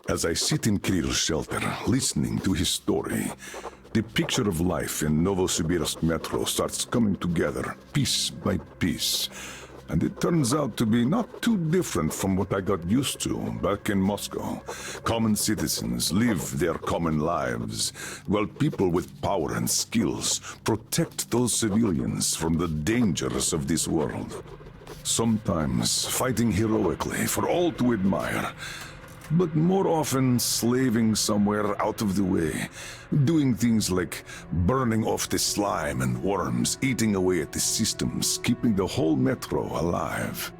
As I sit in Kirill's shelter, listening to his story, the picture of life in Novosibirsk Metro starts coming together, piece by piece. And it turns out to be not too different from what I got used to back in Moscow. Common citizens live their common lives, while people with power and skills protect those civilians from the dangers of this world. Sometimes fighting heroically for all to admire, but more often slaving somewhere out of the way, doing things like burning off the slime and worms, eating away at the systems, keeping the whole metro alive.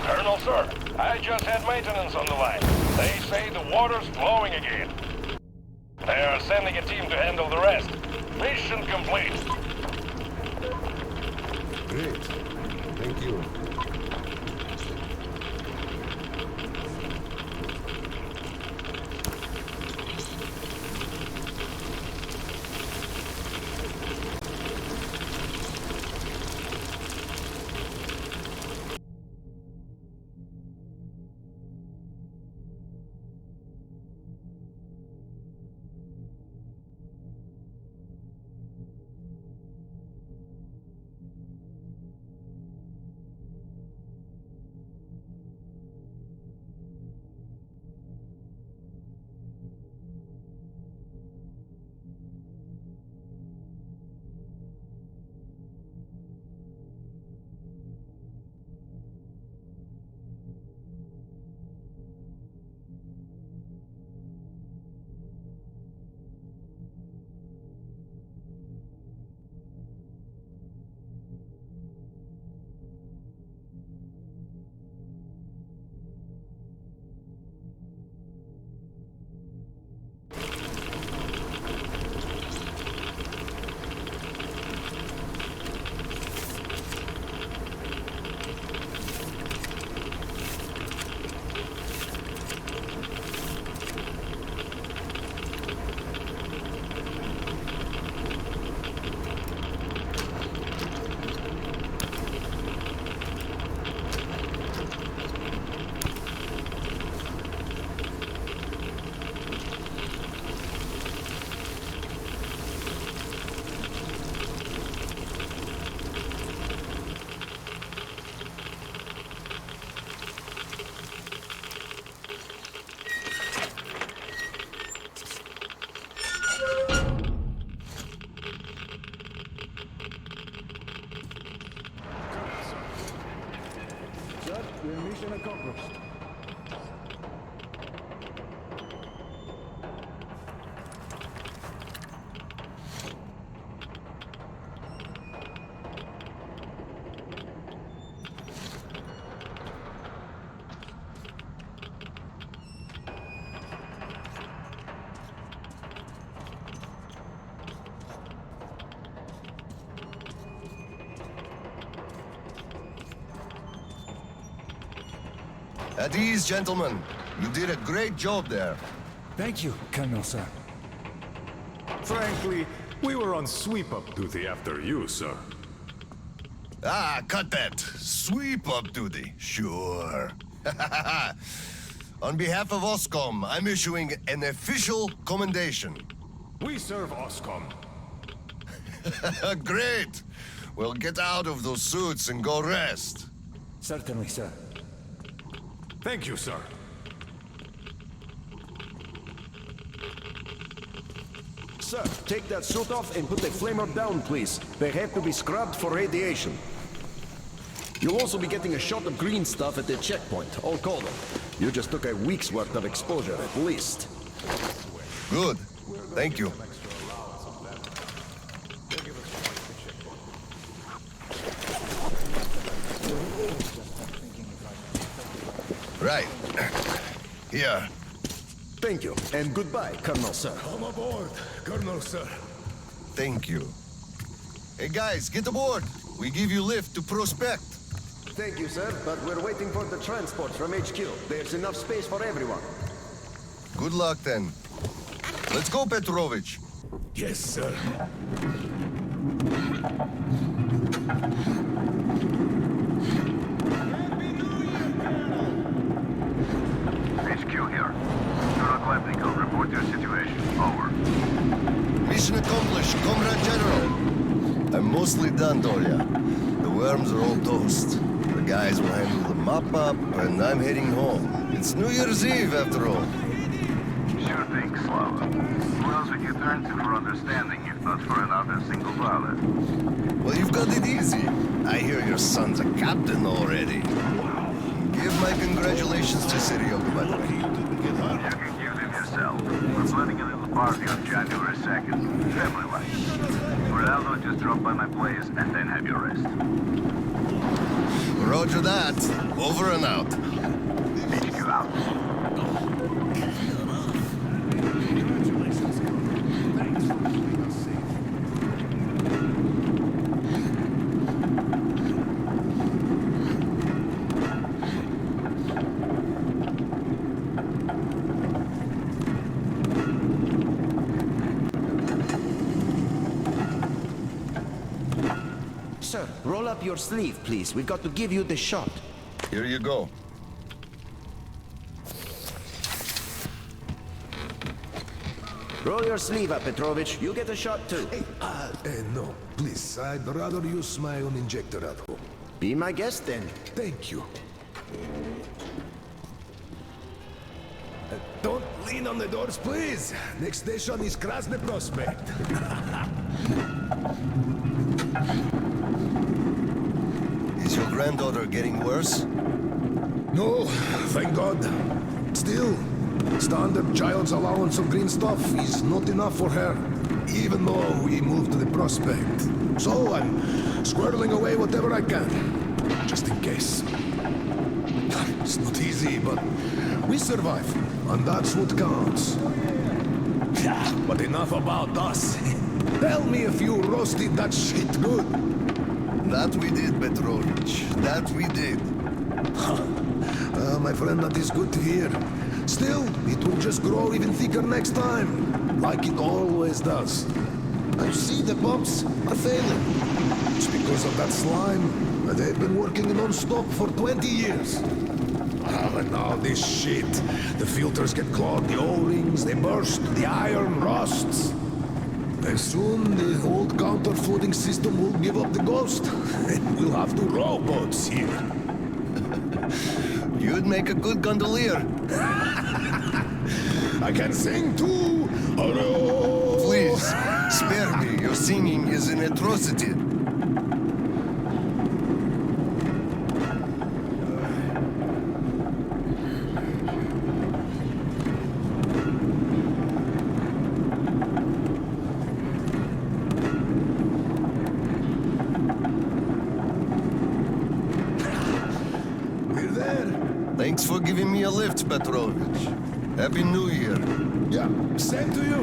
Colonel, sir, I just had maintenance on the line. They say the water's flowing again. They are sending a team to handle the rest. Mission complete. Great. Thank you. Mission accomplished. At ease, gentlemen. You did a great job there. Thank you, Colonel, sir. Frankly, we were on sweep-up duty after you, sir. Ah, cut that. Sweep-up duty. Sure. On behalf of OSCOM, I'm issuing an official commendation. We serve OSCOM. Great! Well, get out of those suits and go rest. Certainly, sir. Thank you, sir. Sir, take that suit off and put the flamer down, please. They have to be scrubbed for radiation. You'll also be getting a shot of green stuff at the checkpoint, all coded. You just took a week's worth of exposure, at least. Good. Thank you. Right. Here. Thank you, and goodbye, Colonel, sir. Come aboard, Colonel, sir. Thank you. Hey guys, get aboard. We give you lift to Prospect. Thank you, sir, but we're waiting for the transport from HQ. There's enough space for everyone. Good luck then. Let's go, Petrovich. Yes, sir. HQ here. Colonel Klepnikov, report your situation. Over. Mission accomplished, Comrade General. I'm mostly done, Dolia. The worms are all toast. The guys will handle the mop-up, and I'm heading home. It's New Year's Eve, after all. Sure thing, Slava. Who else would you turn to for understanding if not for another single dollar? Well, you've got it easy. I hear your son's a captain already. Give my congratulations to Seryoga, by the way. You can give them yourself. We're planning a little party on January 2nd. Family-like. Ronaldo just drop by my place and then have your rest. Roger that. Over and out. HQ out. Sir, roll up your sleeve, please. We've got to give you the shot. Here you go. Roll your sleeve up, Petrovich. You get a shot, too. No, please. I'd rather use my own injector at home. Be my guest, then. Thank you. Don't lean on the doors, please. Next station is Krasny Prospect. Is your granddaughter getting worse? No, thank God. Still, standard child's allowance of green stuff is not enough for her, even though we moved to the Prospect. So I'm squirreling away whatever I can, just in case. It's not easy, but we survive, and that's what counts. Yeah, but enough about us. Tell me if you roasted that shit good. That we did, Petrovich. That we did. My friend, that is good to hear. Still, it will just grow even thicker next time, like it always does. I see the pumps are failing. It's because of that slime. They've been working non-stop for 20 years. And now this shit. The filters get clogged, the O-rings, they burst, the iron rusts. And soon the old counter-flooding system will give up the ghost. And we'll have two rowboats here. You'd make a good gondolier. I can sing too! Hurrah! Please, spare me. Your singing is an atrocity. Thanks for giving me a lift, Petrovich. Happy New Year. Yeah, same to you.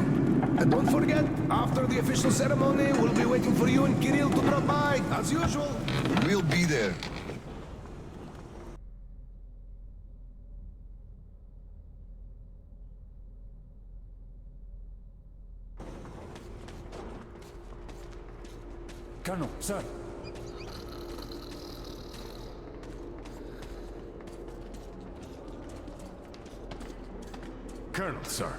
And don't forget, after the official ceremony, we'll be waiting for you and Kirill to drop by, as usual. We'll be there. Colonel, sir. Colonel, sir.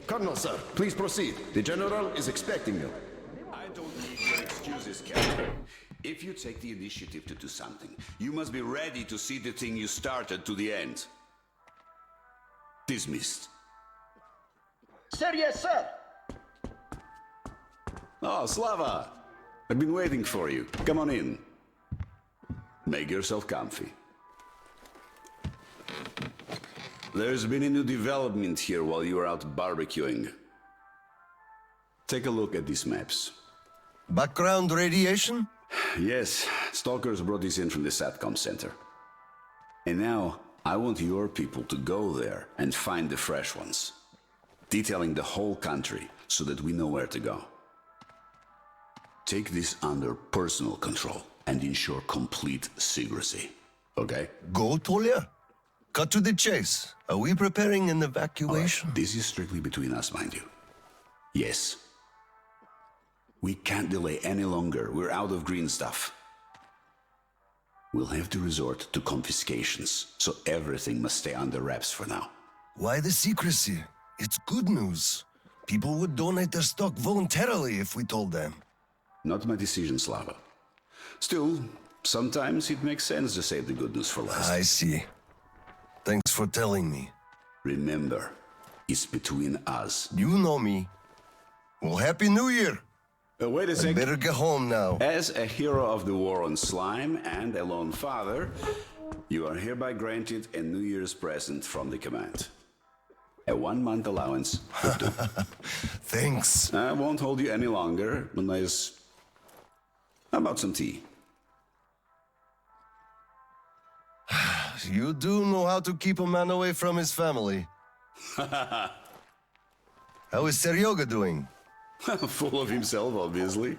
Colonel, sir, please proceed. The General is expecting you. I don't need your excuses, Captain. If you take the initiative to do something, you must be ready to see the thing you started to the end. Dismissed. Sir, yes, sir. Oh, Slava! I've been waiting for you. Come on in. Make yourself comfy. There's been a new development here while you were out barbecuing. Take a look at these maps. Background radiation? Yes, stalkers brought this in from the SATCOM center. And now, I want your people to go there and find the fresh ones. Detailing the whole country so that we know where to go. Take this under personal control and ensure complete secrecy. Okay? Go, Tolia? Cut to the chase. Are we preparing an evacuation? This is strictly between us, mind you. Yes. We can't delay any longer. We're out of green stuff. We'll have to resort to confiscations, so everything must stay under wraps for now. Why the secrecy? It's good news. People would donate their stock voluntarily if we told them. Not my decision, Slava. Still, sometimes it makes sense to save the good news for last. I see. Thanks for telling me. Remember, it's between us. You know me. Well, Happy New Year! Wait a I second. better get home now. As a hero of the war on slime and a lone father, you are hereby granted a New Year's present from the command. A 1-month allowance. Thanks. I won't hold you any longer unless... How about some tea? You do know how to keep a man away from his family. How is Seryoga doing? Full of himself, obviously.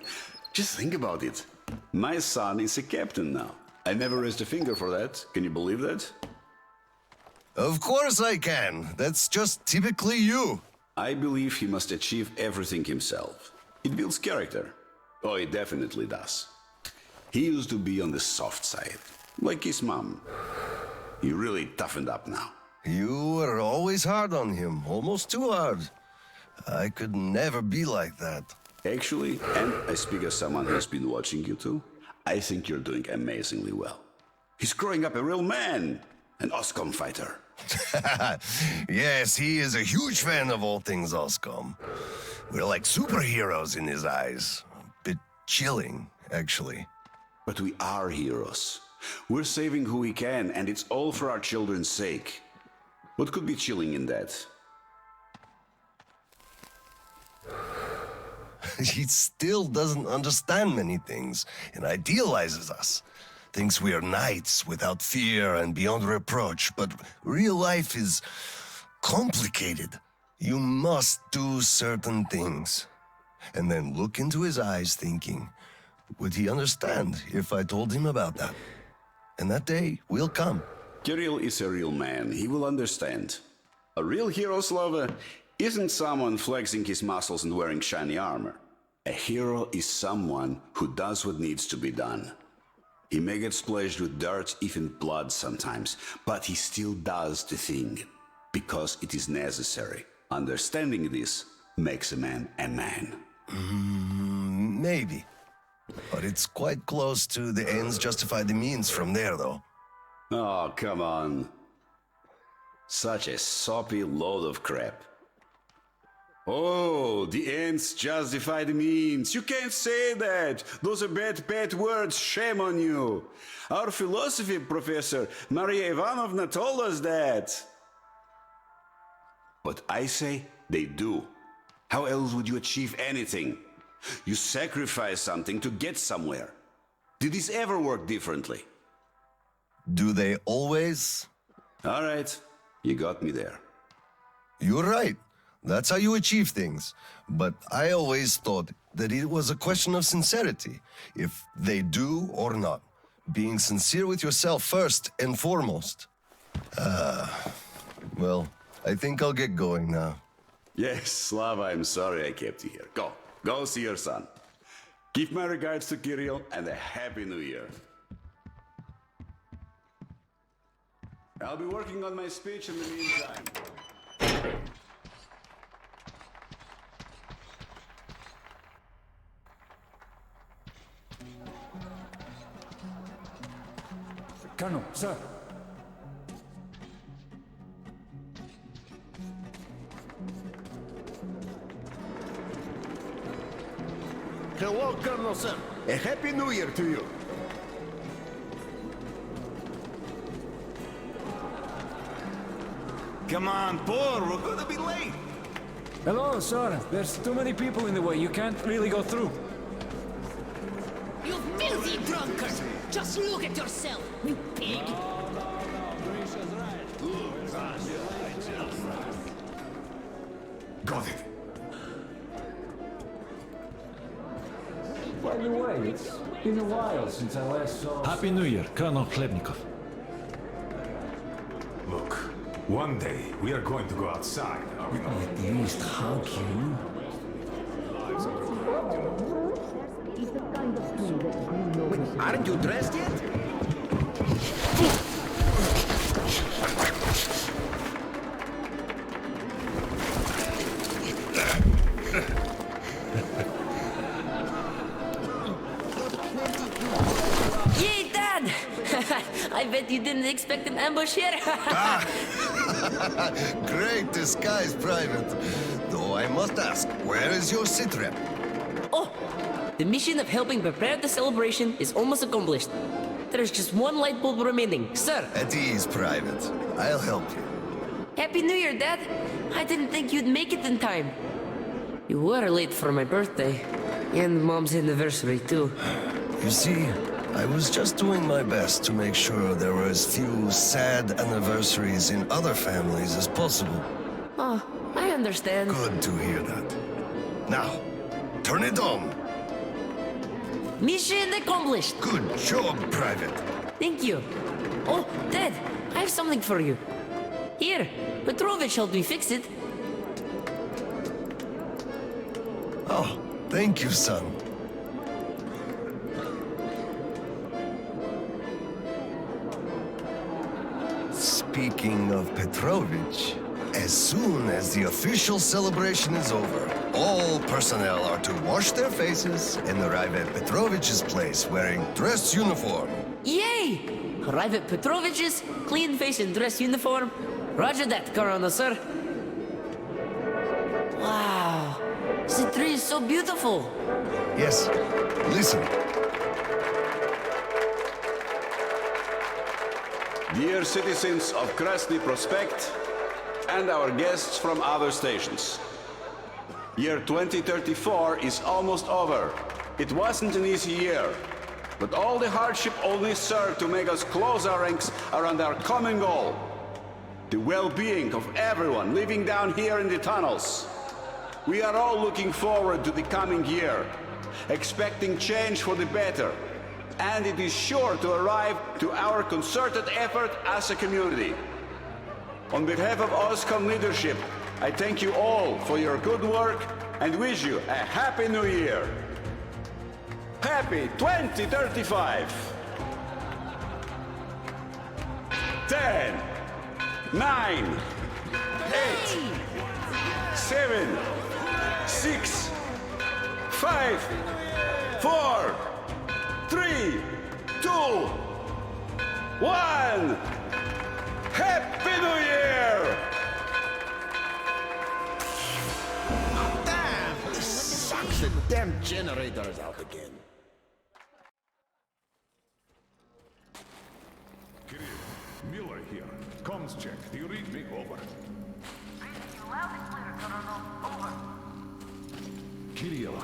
Just think about it. My son is a captain now. I never raised a finger for that. Can you believe that? Of course I can. That's just typically you. I believe he must achieve everything himself. It builds character. Oh, it definitely does. He used to be on the soft side, like his mom. He really toughened up now. You were always hard on him, almost too hard. I could never be like that. Actually, and I speak as someone who's been watching you too, I think you're doing amazingly well. He's growing up a real man, an OSCOM fighter. Yes, he is a huge fan of all things Oscom. We're like superheroes in his eyes. A bit chilling, actually. But we are heroes. We're saving who we can, and it's all for our children's sake. What could be chilling in that? He still doesn't understand many things and idealizes us. Thinks we are knights without fear and beyond reproach, but real life is complicated. You must do certain things. And then look into his eyes thinking, would he understand if I told him about that? And that day will come. Kirill is a real man. He will understand. A real hero, Slava, isn't someone flexing his muscles and wearing shiny armor. A hero is someone who does what needs to be done. He may get splashed with dirt, even blood sometimes, but he still does the thing, because it is necessary. Understanding this makes a man a man. Maybe. But it's quite close to the ends justify the means from there, though. Oh, come on. Such a soppy load of crap. Oh, the ends justify the means. You can't say that. Those are bad words. Shame on you. Our philosophy professor, Maria Ivanovna, told us that. But I say they do. How else would you achieve anything? You sacrifice something to get somewhere. Did this ever work differently? Do they always? All right, you got me there. You're right. That's how you achieve things. But I always thought that it was a question of sincerity, if they do or not. Being sincere with yourself first and foremost. Well, I think I'll get going now. Yes, Slava, I'm sorry I kept you here. Go see your son. Give my regards to Kirill and a Happy New Year. I'll be working on my speech in the meantime. Colonel, sir. Hello, Colonel, sir. A Happy New Year to you. Come on, Paul, we're gonna be late. Hello, sir. There's too many people in the way. You can't really go through. You filthy drunkard! Just look at yourself, you pig! Got it. By the way, it's been a while since I last saw... Happy New Year, Colonel Khlebnikov. Look, one day we are going to go outside, are we not? At least hug you. Aren't you dressed yet? Yay, Dad! I bet you didn't expect an ambush here. Great disguise, Private. Though I must ask, where is your sitrep? Oh, the mission of helping prepare the celebration is almost accomplished. There's just one light bulb remaining, sir. At ease, Private. I'll help you. Happy New Year, Dad. I didn't think you'd make it in time. You were late for my birthday. And Mom's anniversary, too. You see, I was just doing my best to make sure there were as few sad anniversaries in other families as possible. Oh, I understand. Good to hear that. Now, turn it on. Mission accomplished. Good job, Private. Thank you. Oh, Dad, I have something for you. Here, Petrovich helped me fix it. Oh, thank you, son. Speaking of Petrovich, as soon as the official celebration is over, all personnel are to wash their faces and arrive at Petrovich's place wearing dress uniform. Yay! Arrive at Petrovich's, clean face and dress uniform. Roger that, Colonel, sir. Wow, the tree is so beautiful. Yes, listen. Dear citizens of Krasny Prospect and our guests from other stations. Year 2034 is almost over. It wasn't an easy year, but all the hardship only served to make us close our ranks around our common goal. The well-being of everyone living down here in the tunnels. We are all looking forward to the coming year, expecting change for the better. And it is sure to arrive to our concerted effort as a community. On behalf of OSCOM leadership, I thank you all for your good work and wish you a Happy New Year. Happy 2035! 10, 9, 8, 7, 6, 5, 4, 3, 2, 1! Happy New Year! Damn! This sucks! The damn generator's out again. Kirill, Miller here. Comms check. Do you read me? Over. Kirill,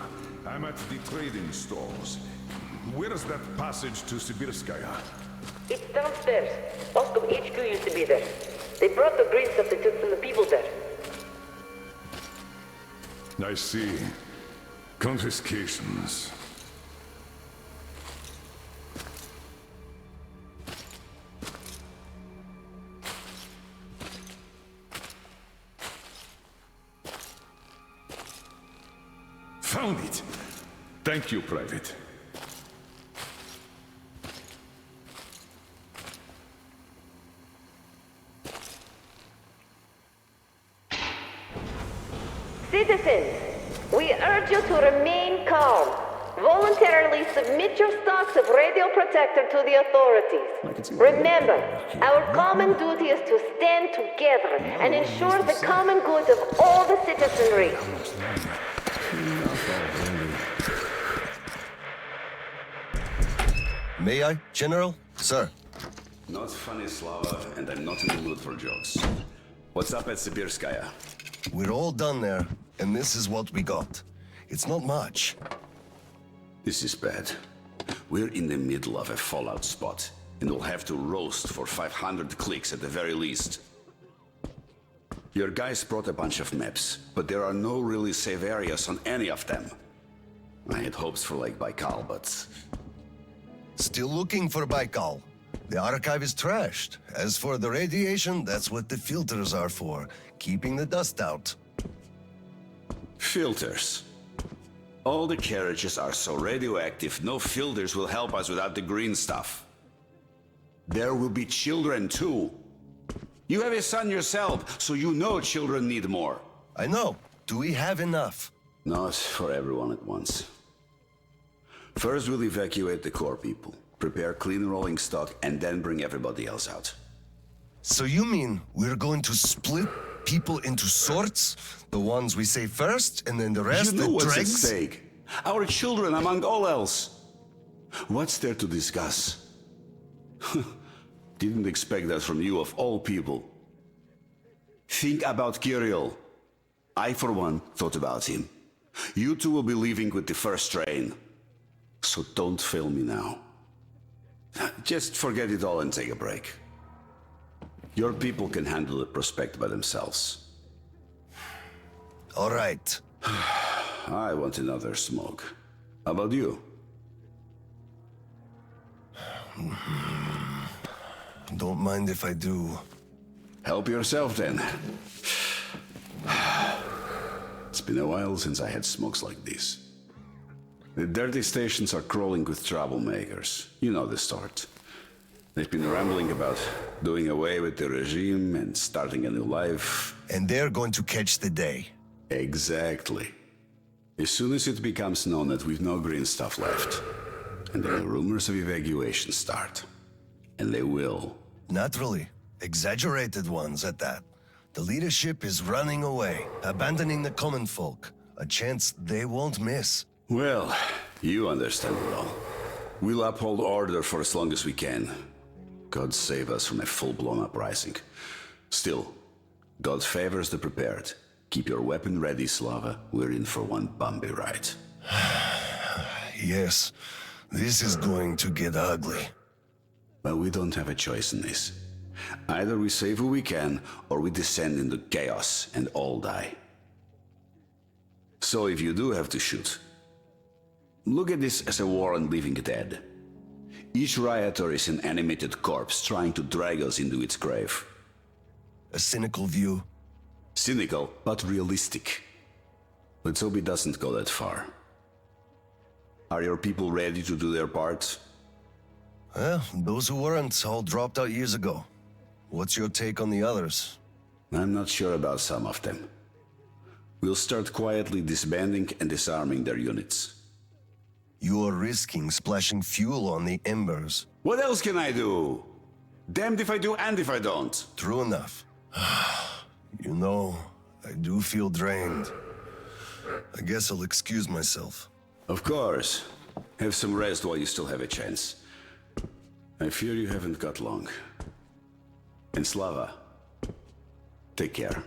I'm at the trading stalls. Where's that passage to Sibirskaya? It's downstairs. Moscow HQ used to be there. They brought the green stuff they took from the people there. I see. Confiscations. Found it! Thank you, Private. Citizens, we urge you to remain calm. Voluntarily submit your stocks of radio protector to the authorities. Remember, our common duty is to stand together and ensure the common good of all the citizenry. May I, General? Sir. Not funny, Slava, and I'm not in the mood for jokes. What's up at Sibirskaya? We're all done there, and this is what we got. It's not much. This is bad. We're in the middle of a fallout spot, and we'll have to roast for 500 clicks at the very least. Your guys brought a bunch of maps, but there are no really safe areas on any of them. I had hopes for like Baikal, but... Still looking for Baikal. The archive is trashed. As for the radiation, that's what the filters are for. Keeping the dust out. Filters. All the carriages are so radioactive, no filters will help us without the green stuff. There will be children too. You have a son yourself, so you know children need more. I know. Do we have enough? Not for everyone at once. First, we'll evacuate the core people, prepare clean rolling stock, and then bring everybody else out. So you mean we're going to split people into sorts? The ones we say first, and then the rest, you know the what's dregs? at stake. Our children, among all else. What's there to discuss? Didn't expect that from you, of all people. Think about Kirill. I, for one, thought about him. You two will be leaving with the first train. So don't fail me now. Just forget it all and take a break. Your people can handle the prospect by themselves. All right. I want another smoke. How about you? Don't mind if I do. Help yourself then. It's been a while since I had smokes like this. The dirty stations are crawling with troublemakers. You know the sort. They've been rambling about doing away with the regime and starting a new life. And they're going to catch the day. Exactly. As soon as it becomes known that we've no green stuff left, and then the rumors of evacuation start. And they will. Naturally. Exaggerated ones at that. The leadership is running away, abandoning the common folk. A chance they won't miss. Well, you understand it all. We'll uphold order for as long as we can. God save us from a full-blown uprising. Still, God favors the prepared. Keep your weapon ready, Slava. We're in for one bumpy ride. Yes, this is going to get ugly. But we don't have a choice in this. Either we save who we can, or we descend into chaos and all die. So if you do have to shoot, look at this as a war on living dead. Each rioter is an animated corpse trying to drag us into its grave. A cynical view. Cynical, but realistic. Let's hope it doesn't go that far. Are your people ready to do their part? Well, those who weren't all dropped out years ago. What's your take on the others? I'm not sure about some of them. We'll start quietly disbanding and disarming their units. You are risking splashing fuel on the embers. What else can I do? Damned if I do and if I don't. True enough. You know, I do feel drained. I guess I'll excuse myself. Of course. Have some rest while you still have a chance. I fear you haven't got long. And Slava, take care.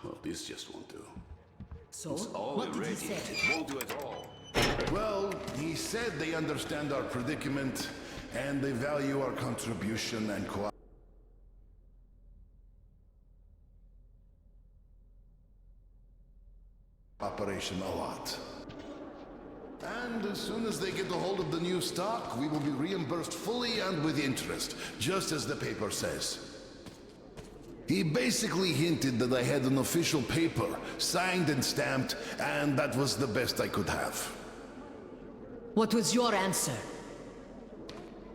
Well, this just won't do. So, It's all what did he irradiated. say? It won't do at all. Well, he said they understand our predicament and they value our contribution and cooperation a lot. And as soon as they get a hold of the new stock, we will be reimbursed fully and with interest, just as the paper says. He basically hinted that I had an official paper, signed and stamped, and that was the best I could have. What was your answer?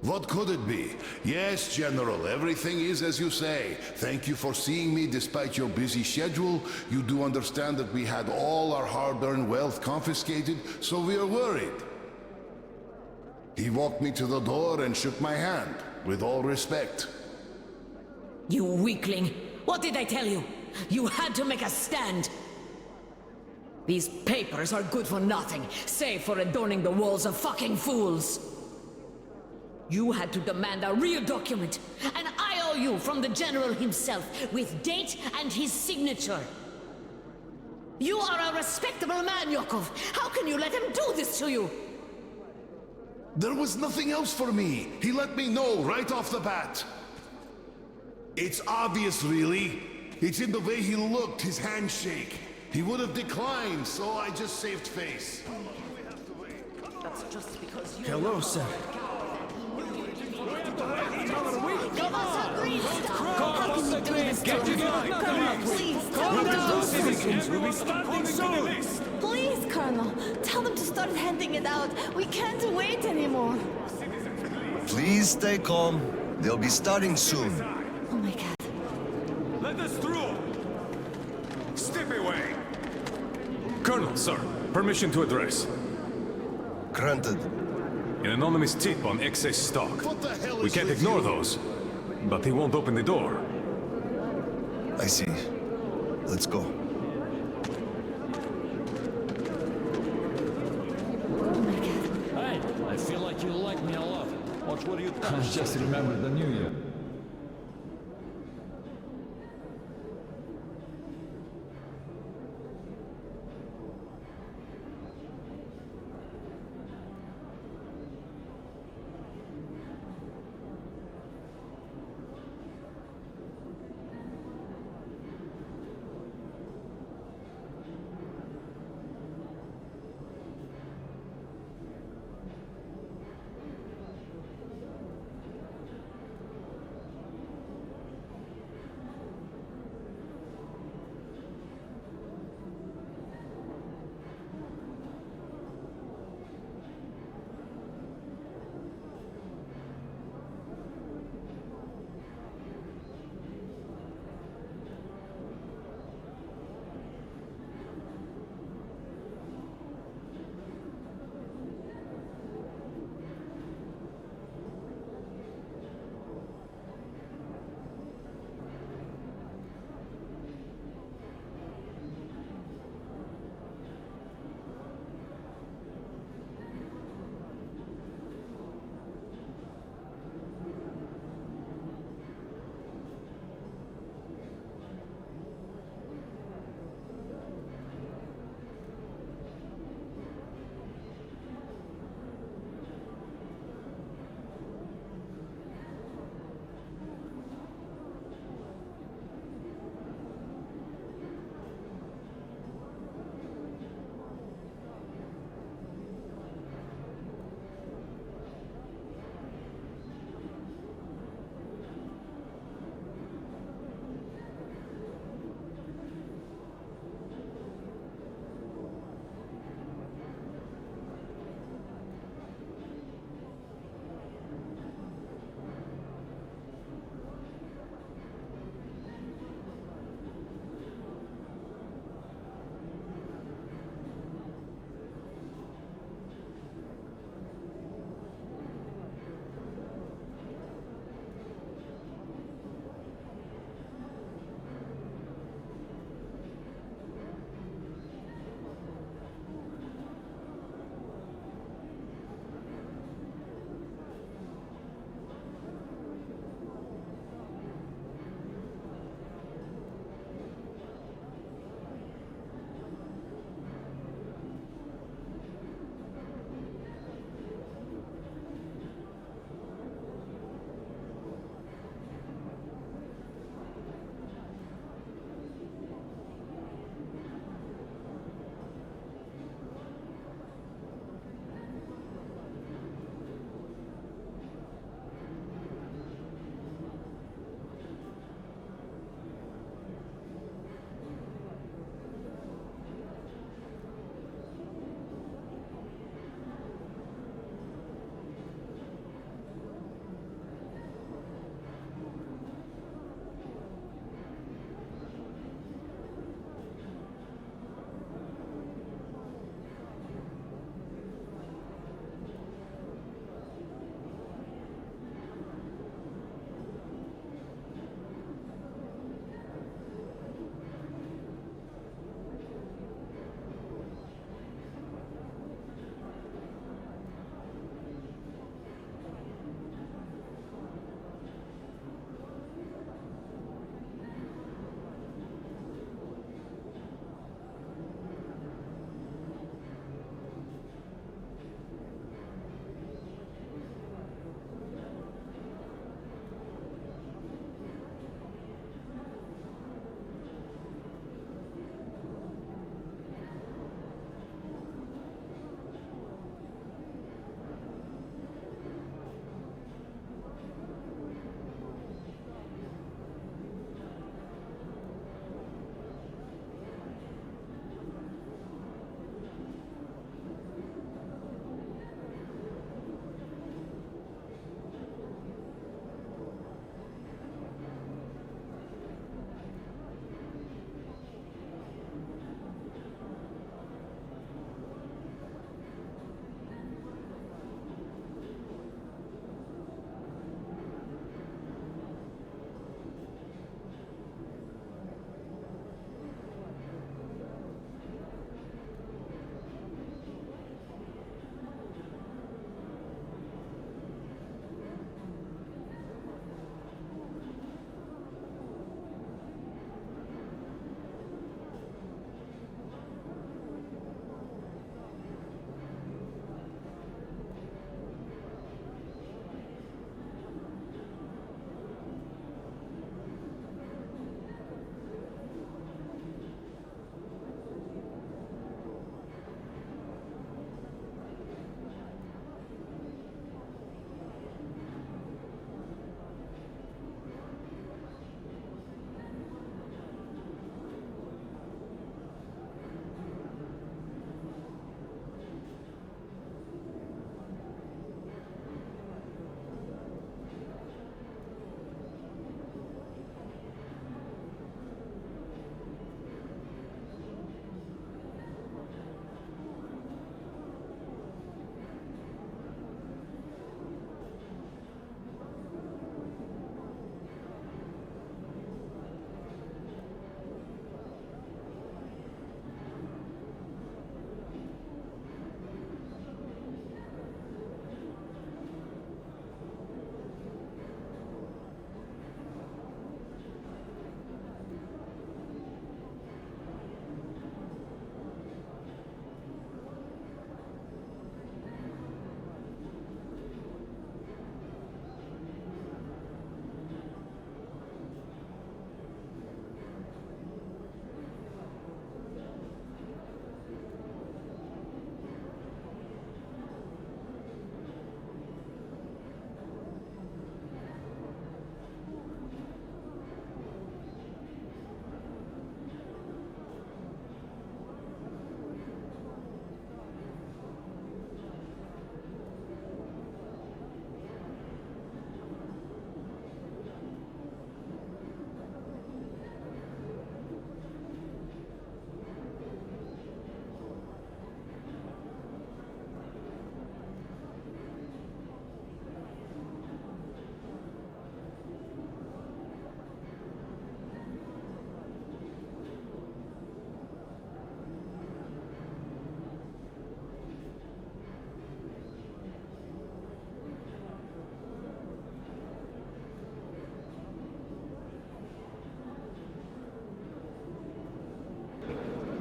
What could it be? Yes, General, everything is as you say. Thank you for seeing me despite your busy schedule. You do understand that we had all our hard-earned wealth confiscated, so we are worried. He walked me to the door and shook my hand, with all respect. You weakling! What did I tell you? You had to make a stand! These papers are good for nothing, save for adorning the walls of fucking fools! You had to demand a real document, an IOU from the General himself, with date and his signature. You are a respectable man, Yakov! How can you let him do this to you? There was nothing else for me. He let me know right off the bat. It's obvious, really. It's in the way he looked, his handshake. He would have declined, so I just saved face. That's just because you... Hello, sir. Get together! Please, tell them We'll be starting soon. Please, Colonel, tell them to start handing it out. We can't wait anymore. Please stay calm. They'll be starting soon. Oh my god. Let us through! Step away! Colonel, sir, permission to address. Granted. An anonymous tip on excess stock. What the hell is We can't with ignore you? those. But he won't open the door. I see. Let's go. Hey, I feel like you like me a lot. What were you I just remembered the New Year.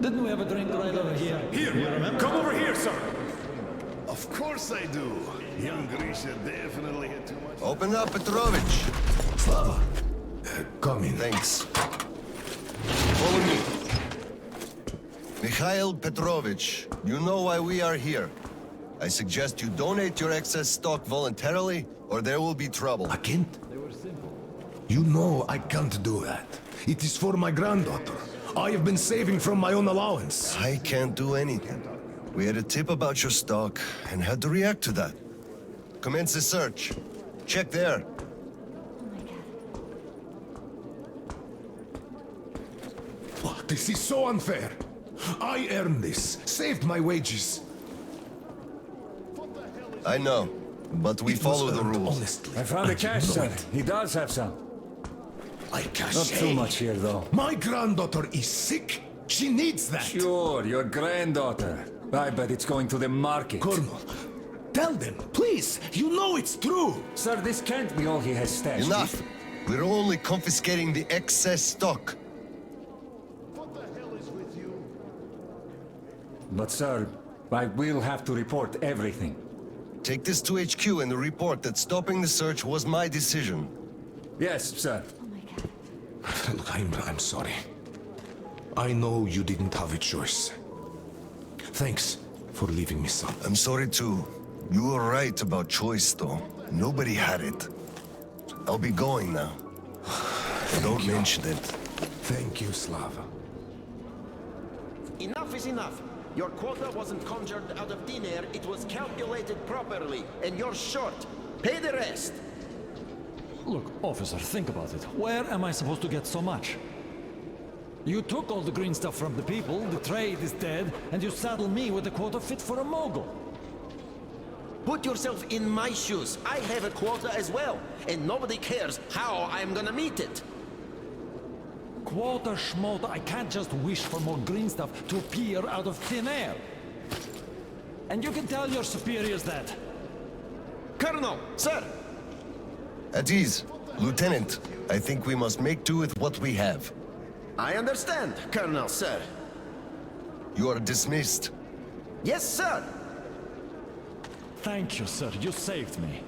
Didn't we have a drink right over here? Here! You remember? Come over here, sir! Of course I do. Young Grisha definitely had too much. Open up, Petrovich. Slava, come in. Thanks. Follow me. Mikhail Petrovich, you know why we are here. I suggest you donate your excess stock voluntarily, or there will be trouble. I can't. You know I can't do that. It is for my granddaughter. I have been saving from my own allowance. I can't do anything. We had a tip about your stock and had to react to that. Commence the search. Check there. Oh, this is so unfair. I earned this, saved my wages. I know, but we It was follow the earned rules. honestly. I found the And cash, you know sir. it. He does have some. I can't. Not too much here, though. My granddaughter is sick. She needs that. Sure, your granddaughter. I bet it's going to the market. Colonel, tell them, please. You know it's true. Sir, this can't be all he has stashed. Enough! We're only confiscating the excess stock. But, sir, I will have to report everything. Take this to HQ and report that stopping the search was my decision. Yes, sir. Look, I'm sorry. I know you didn't have a choice. Thanks for leaving me, son. I'm sorry too. You were right about choice, though. Nobody had it. I'll be going now. Don't mention it. Thank you, Slava. Enough is enough. Your quota wasn't conjured out of thin air, it was calculated properly, and you're short. Pay the rest. Look, officer, think about it. Where am I supposed to get so much? You took all the green stuff from the people, the trade is dead, and you saddle me with a quota fit for a mogul. Put yourself in my shoes. I have a quota as well, and nobody cares how I'm gonna meet it. Quota schmota, I can't just wish for more green stuff to appear out of thin air. And you can tell your superiors that. Colonel, sir! At ease. Lieutenant, I think we must make do with what we have. I understand, Colonel, sir. You are dismissed. Yes, sir! Thank you, sir. You saved me.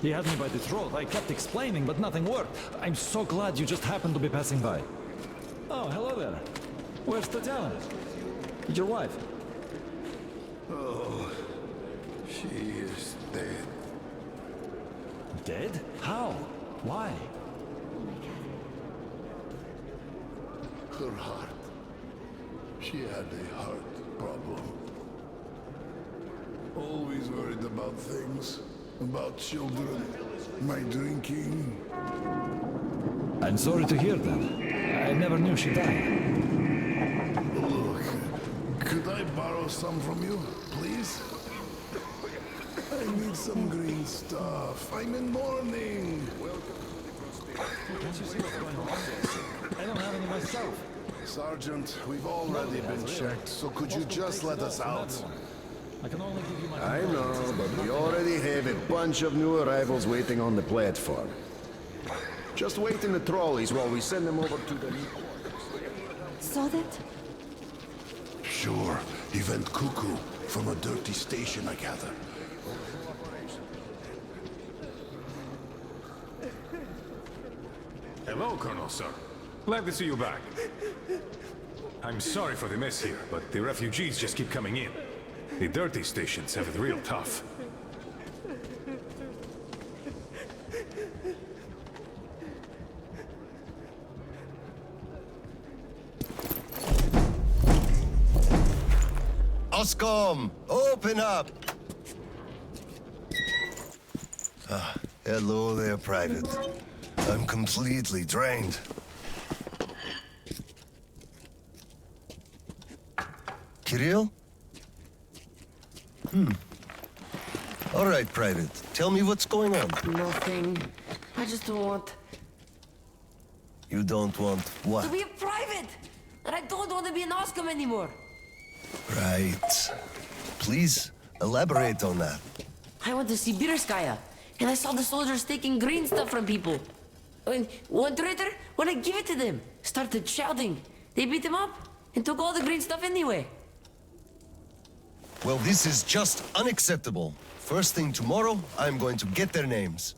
He had me by the throat. I kept explaining, but nothing worked. I'm so glad you just happened to be passing by. Oh, hello there. Where's Tatiana? Your wife? Oh, she is dead. Dead? How? Why? Her heart. She had a heart problem. Always worried about things. About children. My drinking. I'm sorry to hear that. I never knew she died. Look, could I borrow some from you, please? I need some green stuff. I'm in mourning. Can't you see what's going on? I don't have any myself. Sergeant, we've already been checked, so could you just let us out? I can only give you my... I know, but we already have a bunch of new arrivals waiting on the platform. Just wait in the trolleys while we send them over to the... Saw that? Sure. He went cuckoo from a dirty station, I gather. Hello, Colonel, sir. Glad to see you back. I'm sorry for the mess here, but the refugees just keep coming in. The dirty stations have it real tough. Oscom, open up! Hello there, Private. I'm completely drained. Kirill? All right, Private. Tell me what's going on. Nothing. I just don't want You don't want what? to be a private! And I don't want to be an Oscom anymore! Right. Please, elaborate on that. I went to Sibirskaya, and I saw the soldiers taking green stuff from people. And one traitor, when I give it to them, started shouting. They beat him up and took all the green stuff anyway. Well, this is just unacceptable. First thing tomorrow, I'm going to get their names.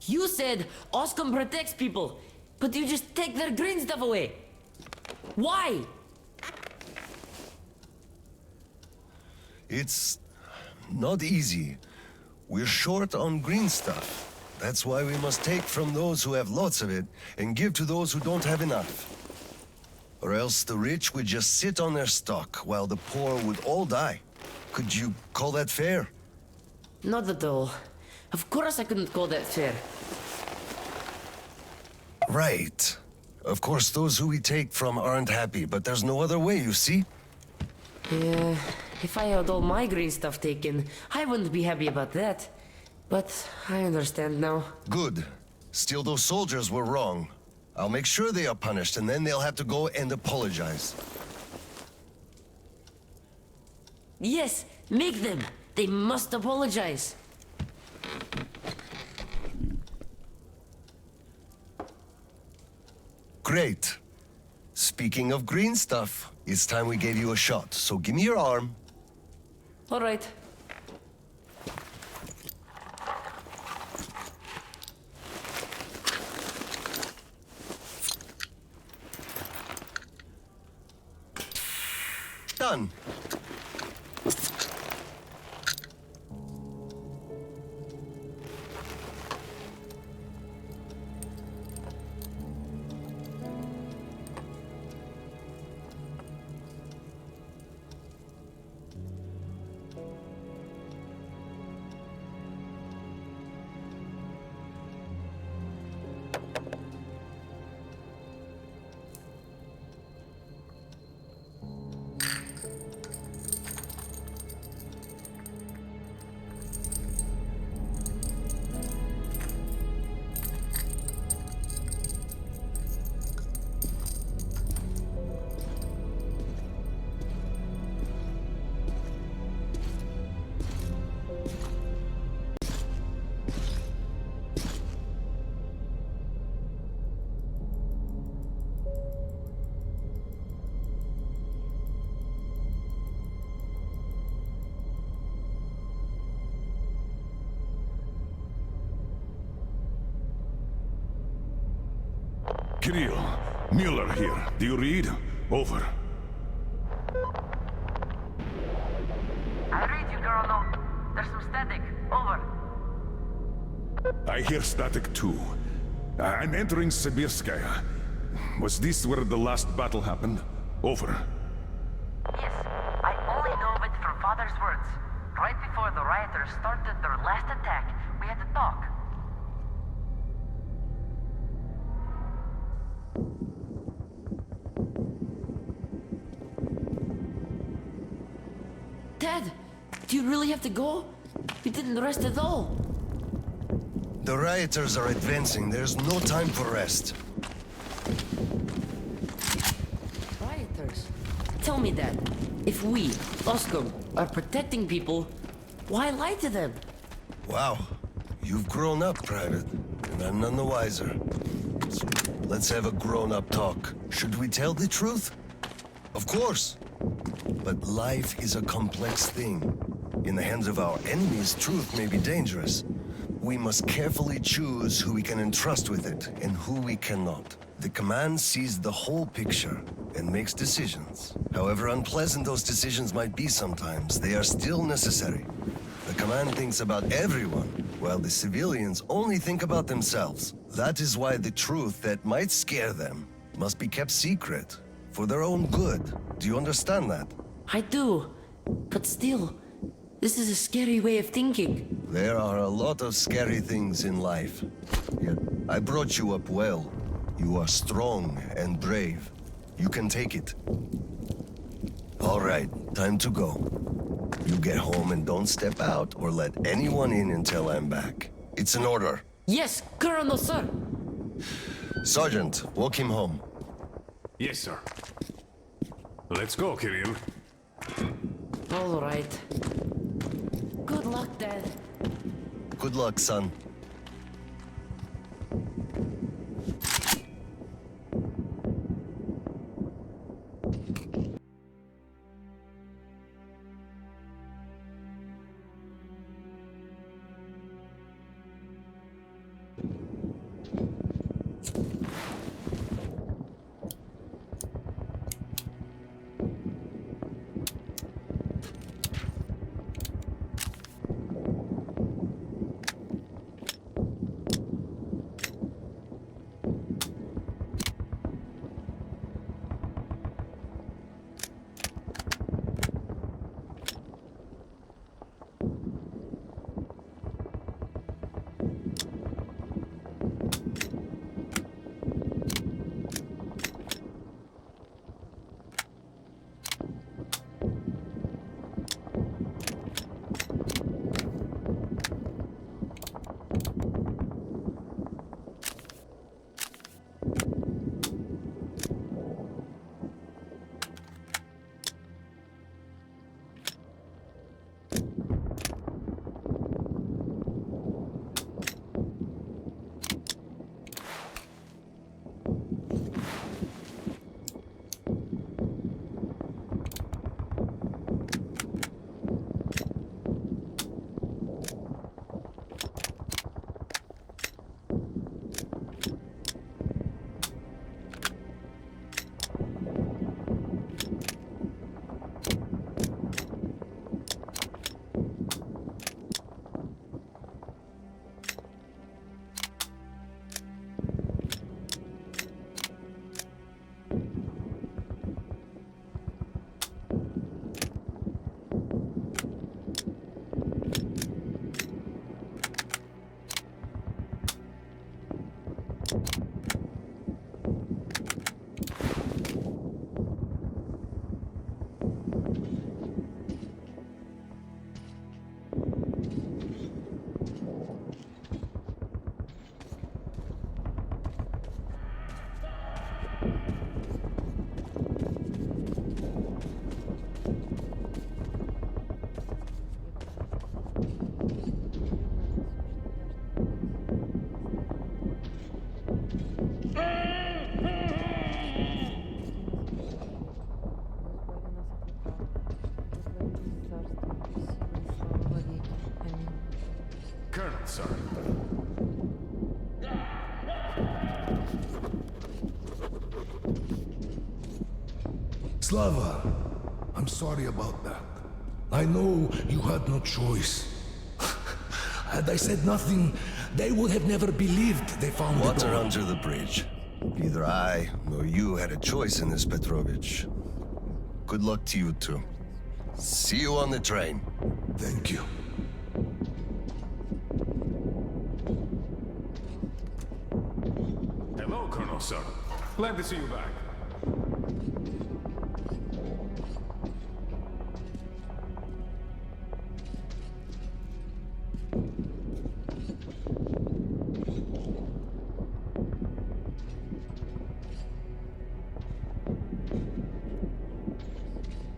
You said Oscom protects people, but you just take their green stuff away. Why? It's not easy. We're short on green stuff. That's why we must take from those who have lots of it and give to those who don't have enough. Or else the rich would just sit on their stock while the poor would all die. Could you call that fair? Not at all. Of course I couldn't call that fair. Right. Of course, those who we take from aren't happy, but there's no other way, you see? Yeah, if I had all my green stuff taken, I wouldn't be happy about that. But I understand now. Good. Still, those soldiers were wrong. I'll make sure they are punished, and then they'll have to go and apologize. Yes, make them. They must apologize. Great. Speaking of green stuff, it's time we gave you a shot, so give me your arm. All right. Done. Kirill, Mueller here. Do you read? Over. I read you, Colonel. There's some static. Over. I hear static too. I'm entering Sibirskaya. Was this where the last battle happened? Over. Yes, I only know of it from Father's words. Right before the rioters started their last attack, we had to talk. Dad, do you really have to go? We didn't rest at all. The rioters are advancing. There's no time for rest. Rioters? Tell me that. If we, Oscom, are protecting people, why lie to them? Wow. You've grown up, Private, and I'm none the wiser. So let's have a grown-up talk. Should we tell the truth? Of course. But life is a complex thing. In the hands of our enemies, truth may be dangerous. We must carefully choose who we can entrust with it and who we cannot. The command sees the whole picture and makes decisions. However unpleasant those decisions might be sometimes, they are still necessary. The command thinks about everyone, while the civilians only think about themselves. That is why the truth that might scare them must be kept secret, for their own good. Do you understand that? I do. But still, this is a scary way of thinking. There are a lot of scary things in life. Yet, I brought you up well. You are strong and brave. You can take it. All right, time to go. You get home and don't step out or let anyone in until I'm back. It's an order. Yes, Colonel, sir. Sergeant, walk him home. Yes, sir. Let's go, Kirill. All right. Good luck, Dad. Good luck, son. Colonel, sir. Slava, I'm sorry about that. I know you had no choice. Had I said nothing, they would have never believed they found Water the door. under the bridge. Neither I nor you had a choice in this, Petrovich. Good luck to you two. See you on the train. Thank you. Hello, Colonel, sir. Glad to see you back.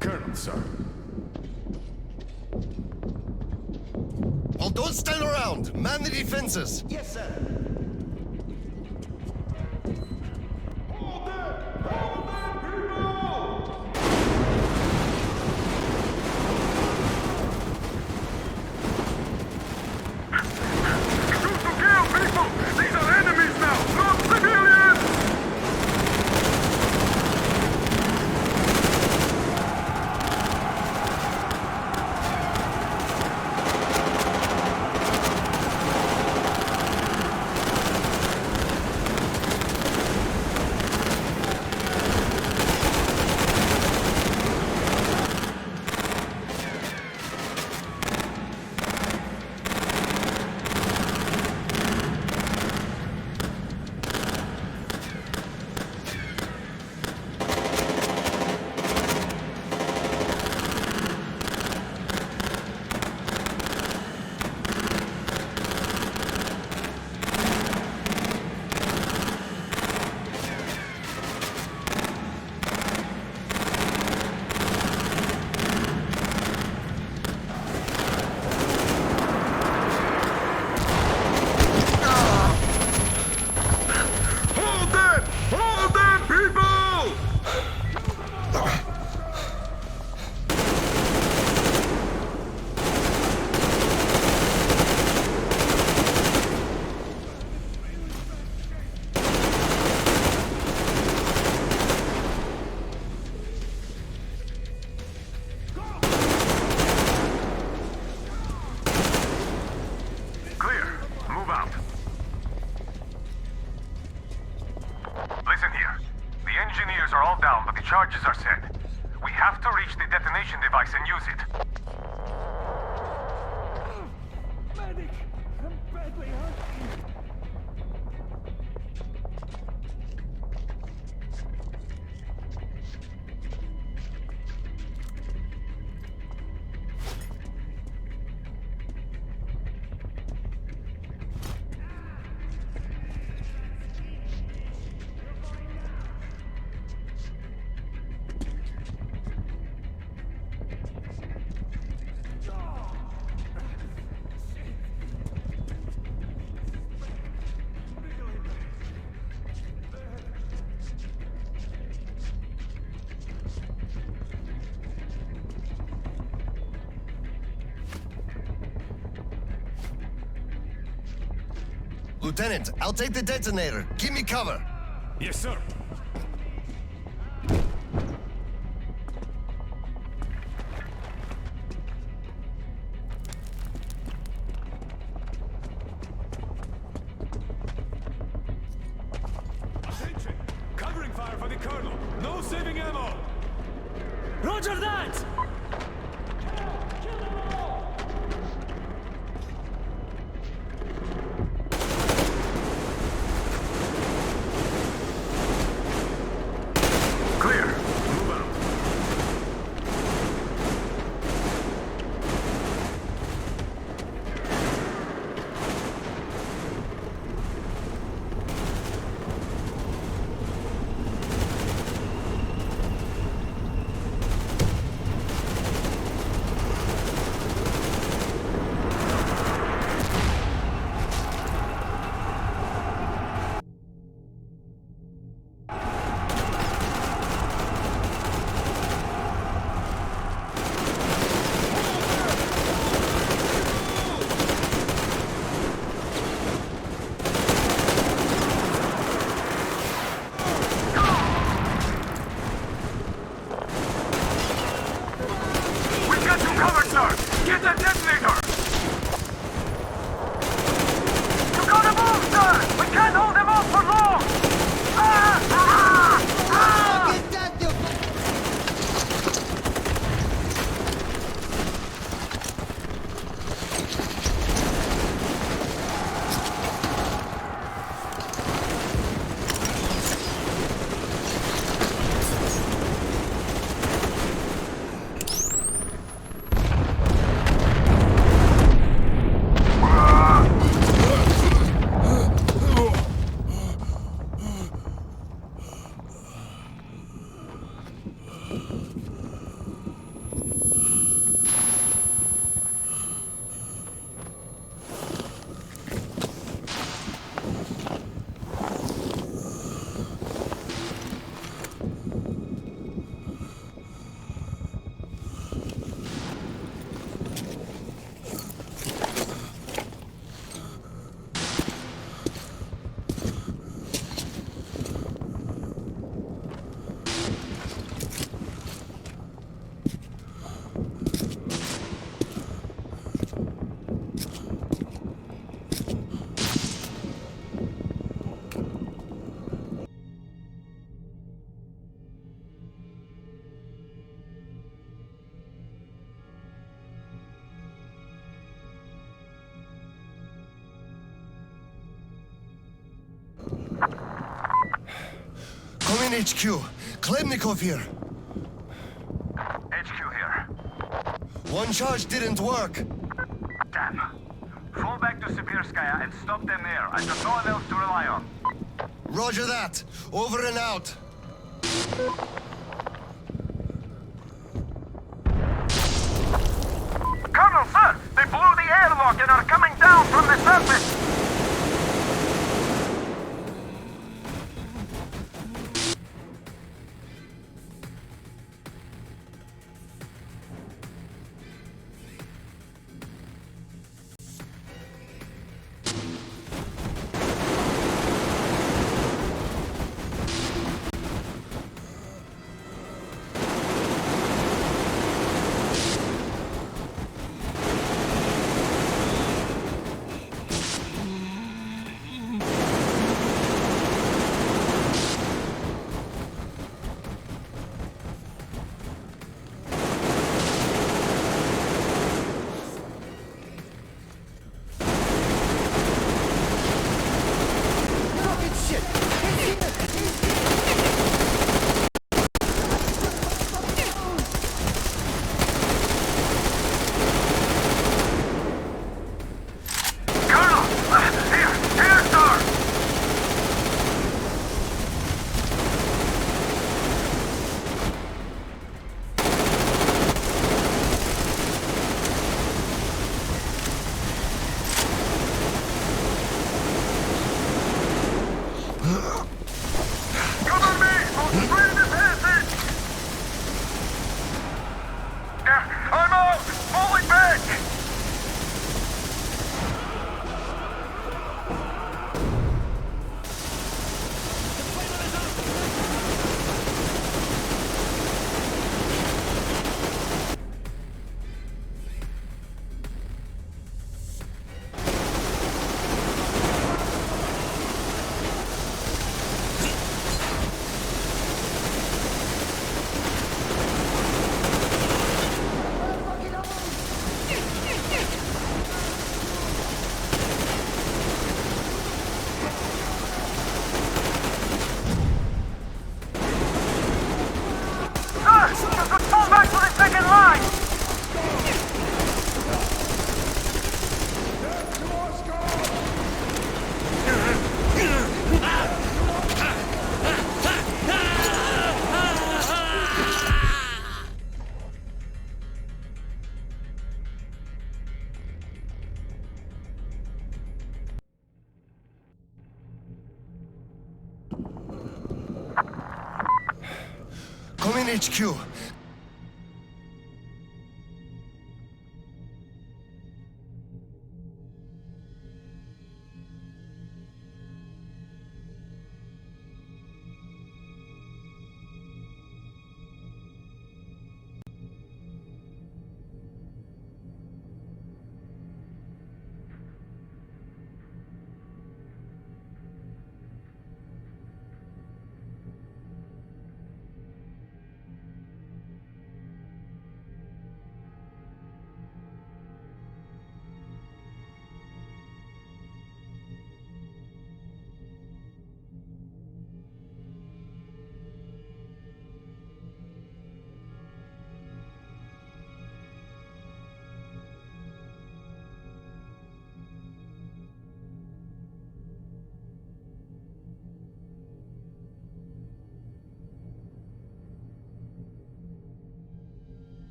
Colonel, sir. Well, don't stand around! Man the defenses! Yes, sir. the charges are set. We have to reach the detonation device and use it. Medic! I'm badly hurt. Lieutenant, I'll take the detonator. Give me cover. Yes, sir. Attention! Covering fire for the Colonel. No saving ammo. Roger that! Clear. Move out. We got you covered, sir. Get that detonator. You gotta move, sir. We can't hold them off for long. Come in, HQ. Khlebnikov here. HQ here. One charge didn't work. Damn. Fall back to Sibirskaya and stop them there. I've got no one else to rely on. Roger that. Over and out. Colonel, sir! They blew the airlock and are coming down from the surface! main HQ.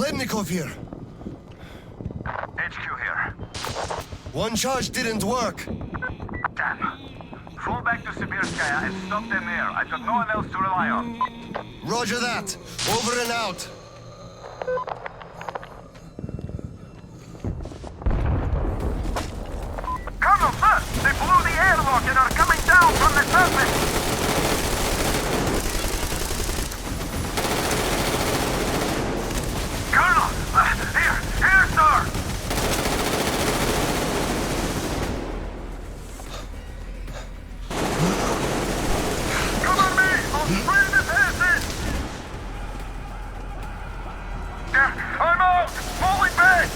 Plemnikov here. HQ here. One charge didn't work. Damn. Fall back to Sibirskaya and stop them there. I've got no one else to rely on. Roger that. Over and out. Colonel, sir! They blew the airlock and are coming down from the surface! Colonel! Here, sir! Cover me! I'll spray the passes! I'm out! Falling back!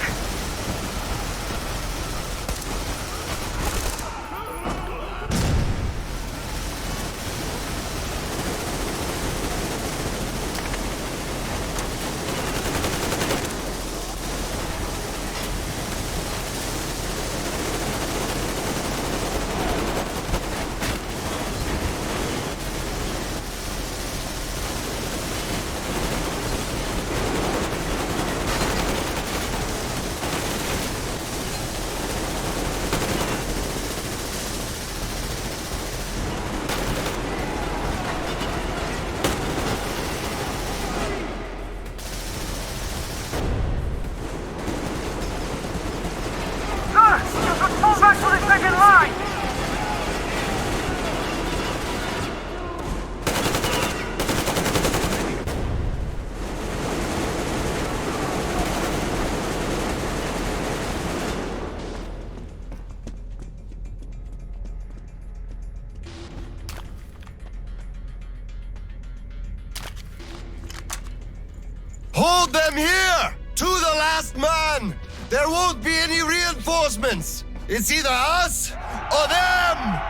Hold them here! To the last man! There won't be any reinforcements! It's either us or them!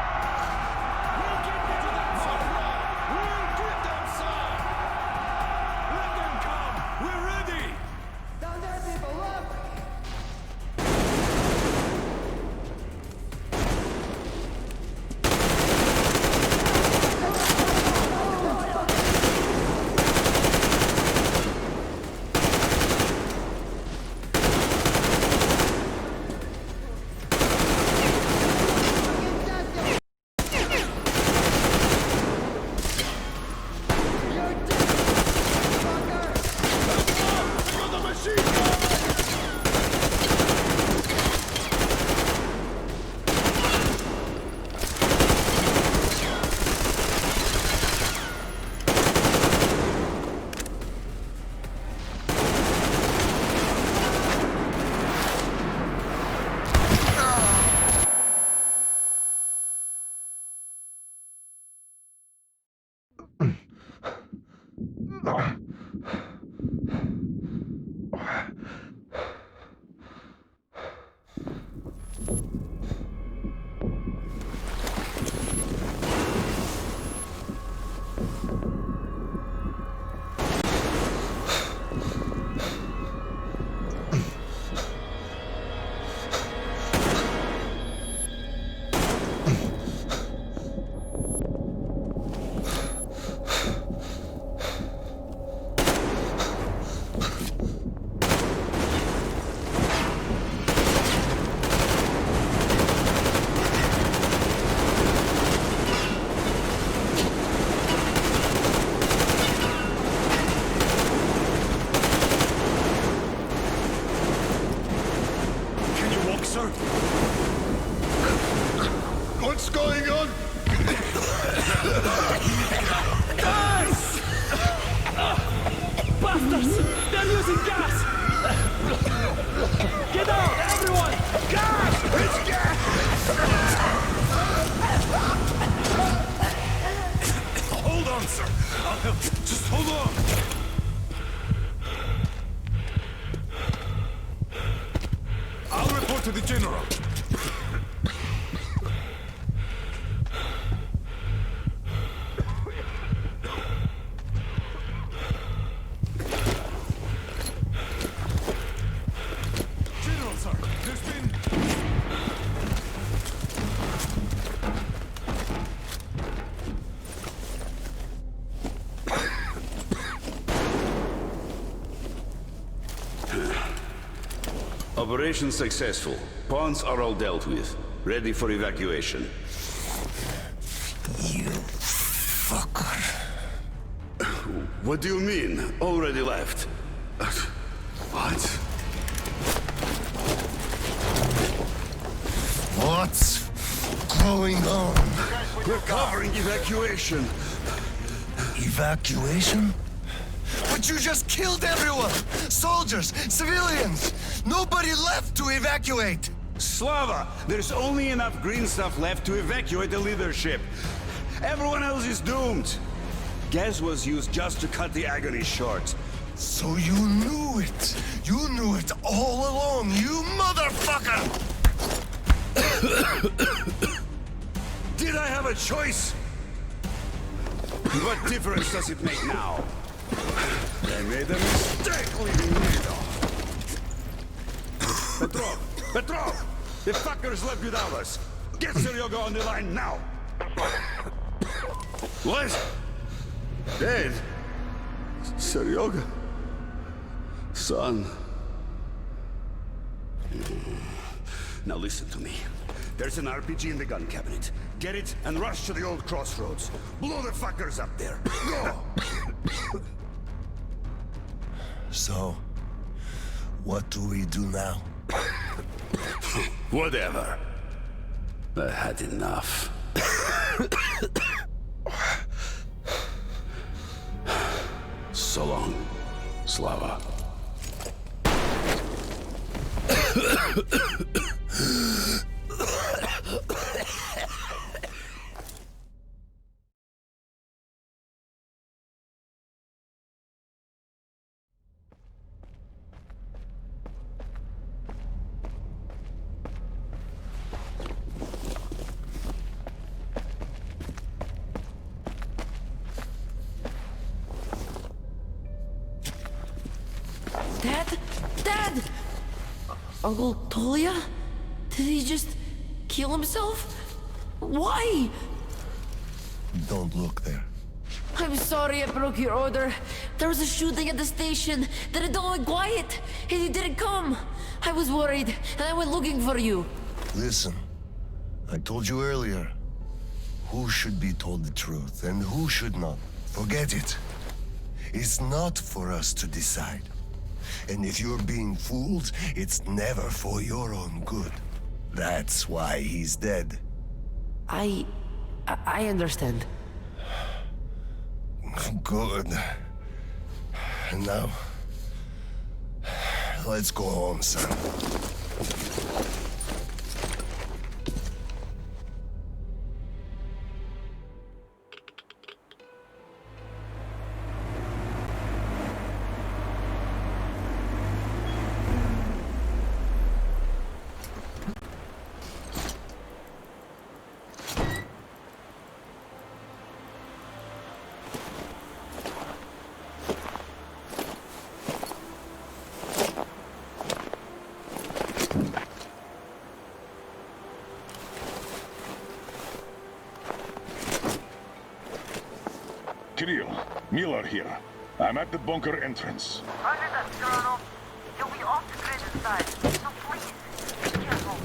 What's going on? Guys! Bastards! They're using gas! Get out, everyone! Gas! It's gas! Hold on, sir. I'll help you. Just hold on. I'll report to the general. General, sir, there's been... Operation successful. Pawns are all dealt with. Ready for evacuation. You fucker. What do you mean? Already left? What? What's going on? We're covering evacuation. Evacuation? But you just killed everyone! Soldiers, civilians! Nobody left to evacuate! Slava, there's only enough green stuff left to evacuate the leadership. Everyone else is doomed. Gas was used just to cut the agony short. So you knew it! You knew it all along, you motherfucker! Did I have a choice? What difference does it make now? I made a mistake leaving NATO. Petrov! The fuckers left without us. Get Seryoga on the line now. What? Dead? Seryoga? Son. Now listen to me. There's an RPG in the gun cabinet. Get it and rush to the old crossroads. Blow the fuckers up there. Go! So, what do we do now? Whatever. I had enough. So long, Slava. Dad! Uncle Tolia? Did he just kill himself? Why? Don't look there. I'm sorry I broke your order. There was a shooting at the station. Then it all went quiet, and you didn't come. I was worried, and I went looking for you. Listen, I told you earlier, who should be told the truth and who should not. Forget it. It's not for us to decide. And if you're being fooled, it's never for your own good. That's why he's dead. I understand. Good. And now, let's go home, son. Kirill, Miller here. I'm at the bunker entrance. Roger that, Colonel. You'll be off the grid inside, so please, be careful.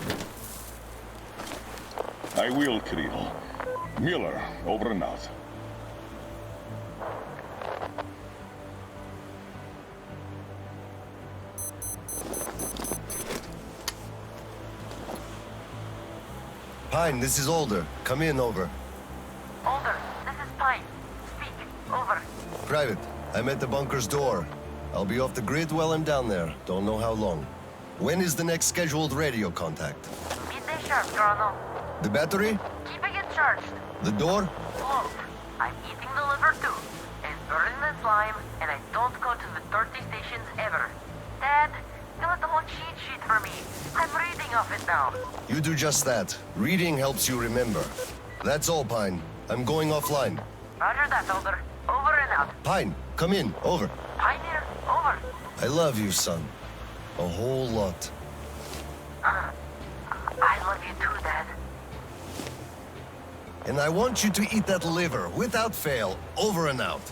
I will, Kirill. Miller, over and out. Pine, this is Alder. Come in, over. Alder, this is Pine. Speak. Over. Private, I'm at the bunker's door. I'll be off the grid while I'm down there. Don't know how long. When is the next scheduled radio contact? Midday sharp, Colonel. The battery? Keeping it charged. The door? Closed. I'm eating the liver too. And burning the slime, and I don't go to the dirty stations ever. Dad, fill out the whole cheat sheet for me. I'm reading off it now. You do just that. Reading helps you remember. That's all, Pine. I'm going offline. Roger that, Alder. Over and out. Pine, come in. Over. Pioneer, over. I love you, son. A whole lot. I love you too, Dad. And I want you to eat that liver without fail. Over and out.